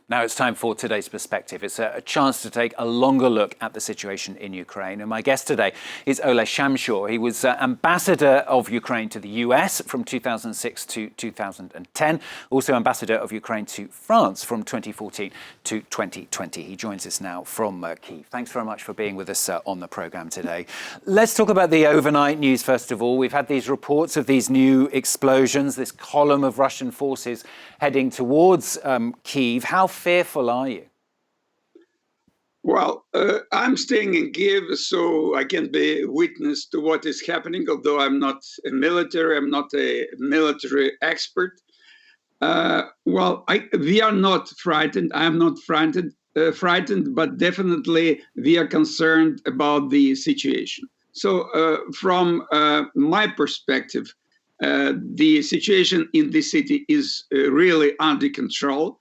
Now it's time for today's perspective. It's a chance to take a longer look at the situation in Ukraine. And my guest today is Oleh Shamshur. He was ambassador of Ukraine to the US from 2006 to 2010, also ambassador of Ukraine to France from 2014 to 2020. He joins us now from Kyiv. Thanks very much for being with us on the programme today. Let's talk about the overnight news first of all. We've had these reports of these new explosions, this column of Russian forces heading towards Kyiv. How fearful are you? Well, I'm staying in Kyiv, so I can be witness to what is happening, although I'm not a military expert. We are not frightened. I'm not frightened, but definitely we are concerned about the situation. So from my perspective, the situation in the city is really under control.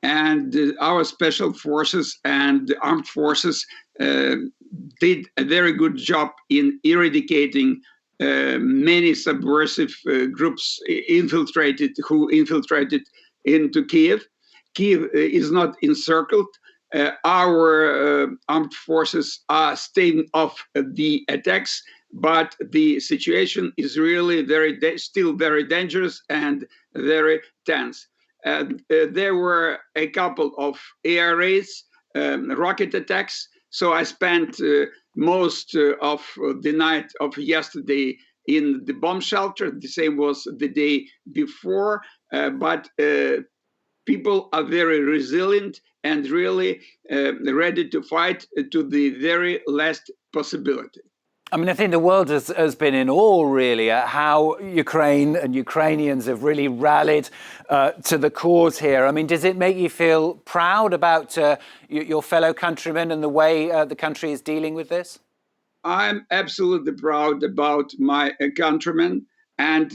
And our special forces and armed forces did a very good job in eradicating many subversive groups who infiltrated into Kyiv. Kyiv is not encircled. Our armed forces are staying off the attacks, but the situation is really still very dangerous and very tense. There were a couple of air raids, rocket attacks. So I spent most of the night of yesterday in the bomb shelter. The same was the day before. But people are very resilient and really ready to fight to the very last possibility. I mean, I think the world has been in awe, really, at how Ukraine and Ukrainians have really rallied to the cause here. I mean, does it make you feel proud about your fellow countrymen and the way the country is dealing with this? I'm absolutely proud about my countrymen. And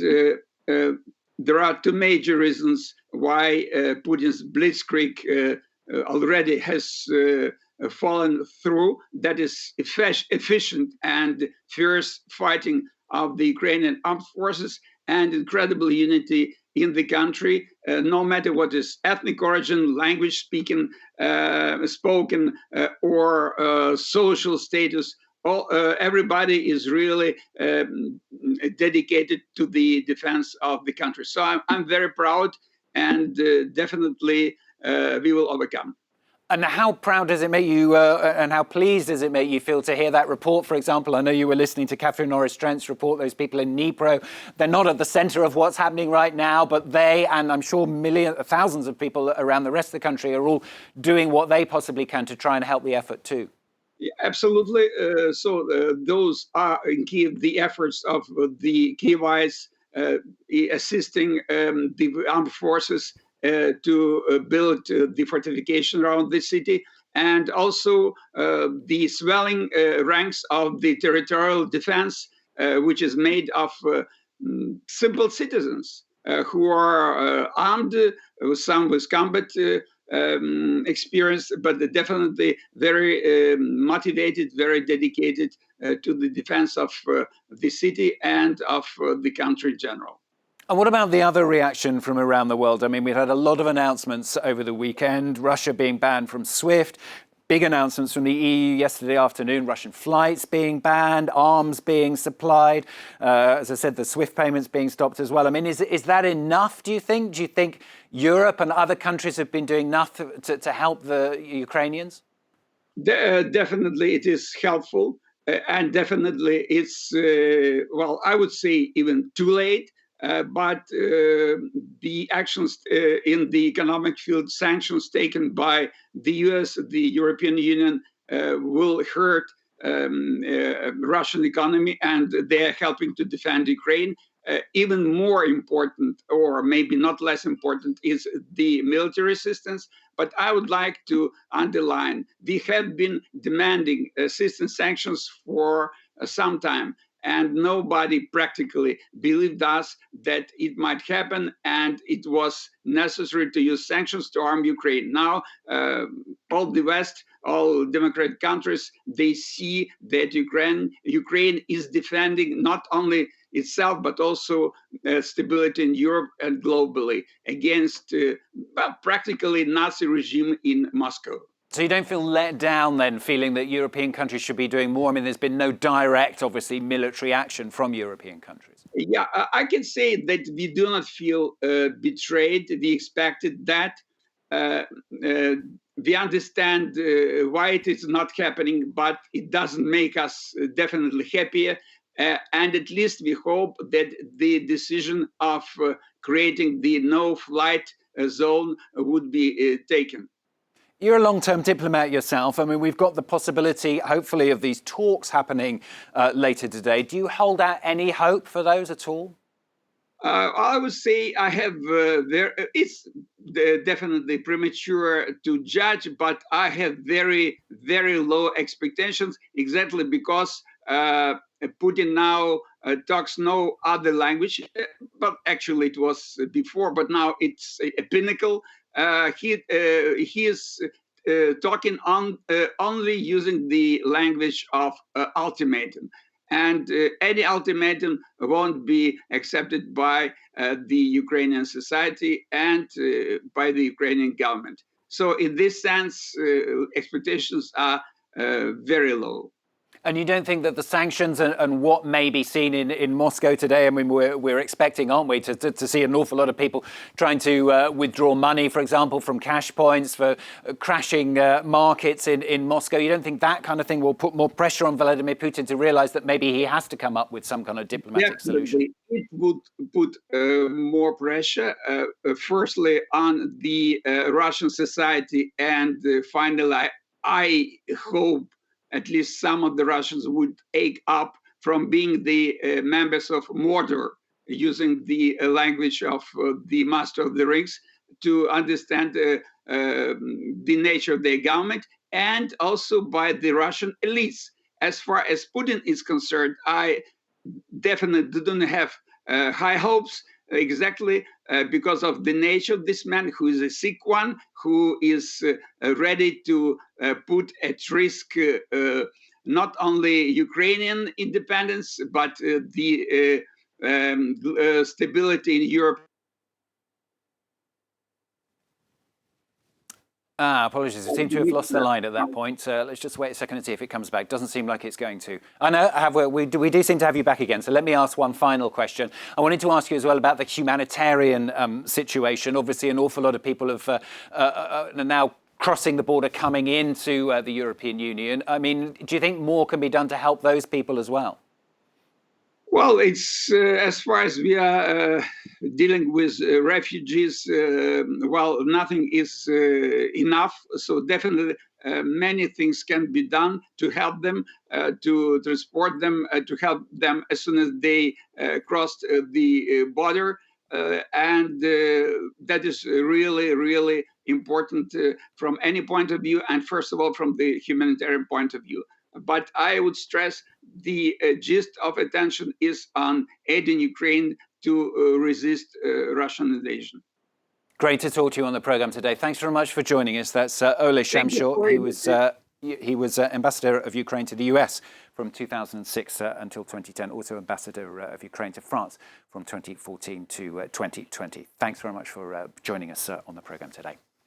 there are two major reasons why Putin's blitzkrieg already has fallen through. That is efficient and fierce fighting of the Ukrainian armed forces and incredible unity in the country, no matter what is ethnic origin, language spoken, or social status. Everybody is really dedicated to the defense of the country. So I'm very proud, and definitely we will overcome. And how proud does it make you, and how pleased does it make you feel to hear that report? For example, I know you were listening to Catherine Norris-Trent's report, those people in Dnipro. They're not at the center of what's happening right now, but they, and I'm sure thousands of people around the rest of the country, are all doing what they possibly can to try and help the effort too. Yeah, absolutely. So those are in Kyiv the efforts of the Kyivites assisting the armed forces to build the fortification around the city, and also the swelling ranks of the territorial defense, which is made of simple citizens who are armed, some with combat experience, but definitely very motivated, very dedicated to the defense of the city and of the country in general. And what about the other reaction from around the world? I mean, we've had a lot of announcements over the weekend, Russia being banned from SWIFT, big announcements from the EU yesterday afternoon, Russian flights being banned, arms being supplied. As I said, the SWIFT payments being stopped as well. I mean, is that enough, do you think? Do you think Europe and other countries have been doing enough to help the Ukrainians? Definitely it is helpful. And definitely it's, I would say even too late. But the actions in the economic field, sanctions taken by the US, the European Union, will hurt Russian economy, and they're helping to defend Ukraine. Even more important, or maybe not less important, is the military assistance. But I would like to underline, we have been demanding assistance sanctions for some time. And nobody practically believed us that it might happen, and it was necessary to use sanctions to arm Ukraine. Now, all the West, all democratic countries, they see that Ukraine is defending not only itself, but also stability in Europe and globally against practically Nazi regime in Moscow. So you don't feel let down then, feeling that European countries should be doing more? I mean, there's been no direct, obviously, military action from European countries. Yeah, I can say that we do not feel betrayed. We expected that. Uh, uh, we understand why it is not happening, but it doesn't make us definitely happier. And at least we hope that the decision of creating the no-flight zone would be taken. You're a long-term diplomat yourself. I mean, we've got the possibility, hopefully, of these talks happening later today. Do you hold out any hope for those at all? I would say I have. It's definitely premature to judge, but I have very, very low expectations. Exactly because Putin now talks no other language, but actually it was before. But now it's a pinnacle. He is talking on only using the language of ultimatum. And any ultimatum won't be accepted by the Ukrainian society and by the Ukrainian government. So in this sense, expectations are very low. And you don't think that the sanctions and what may be seen in Moscow today, I mean, we're expecting, aren't we, to see an awful lot of people trying to withdraw money, for example, from cash points, for crashing markets in Moscow. You don't think that kind of thing will put more pressure on Vladimir Putin to realize that maybe he has to come up with some kind of diplomatic solution? It would put more pressure, firstly, on the Russian society. And finally, I hope at least some of the Russians would ache up from being the members of Mordor, using the language of the Master of the Rings, to understand the nature of their government, and also by the Russian elites. As far as Putin is concerned, I definitely don't have high hopes, exactly because of the nature of this man, who is a sick one, who is ready to put at risk not only Ukrainian independence, but the stability in Europe. Apologies. I seem to have lost the line at that point. Let's just wait a second and see if it comes back. Doesn't seem like it's going to. I know we do seem to have you back again. So let me ask one final question. I wanted to ask you as well about the humanitarian situation. Obviously, an awful lot of people are now crossing the border, coming into the European Union. I mean, do you think more can be done to help those people as well? Well, it's as far as we are dealing with refugees, well, nothing is enough. So definitely many things can be done to help them, to transport them, to help them as soon as they crossed the border. And that is really, really important from any point of view, and first of all, from the humanitarian point of view. But I would stress the gist of attention is on aiding Ukraine to resist Russian invasion. Great to talk to you on the program today. Thanks very much for joining us. That's Oleh Shamshur. He was ambassador of Ukraine to the US from 2006 until 2010, also ambassador of Ukraine to France from 2014 to 2020. Thanks very much for joining us on the program today.